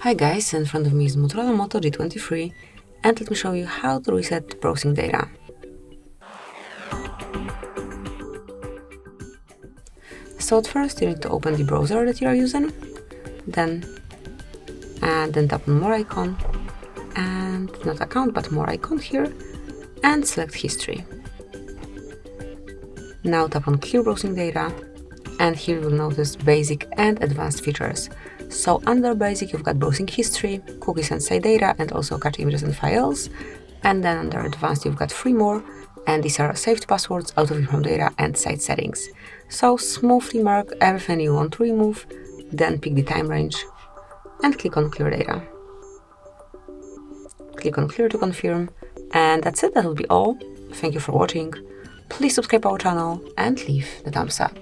Hi guys, in front of me is Motorola Moto G23 and let me show you how to reset browsing data. So at first you need to open the browser that you are using, then tap on more icon and not account but more icon here and select history. Now tap on clear browsing data and here you will notice basic and advanced features. So under basic you've got browsing history, cookies and site data, and also cache images and files. And then under advanced you've got 3 more, and these are saved passwords, out of inform data, and site settings. So smoothly mark everything you want to remove, then pick the time range and click on clear data. Click on clear to confirm, and that's it, that will be all. Thank you for watching. Please subscribe our channel and leave the thumbs up.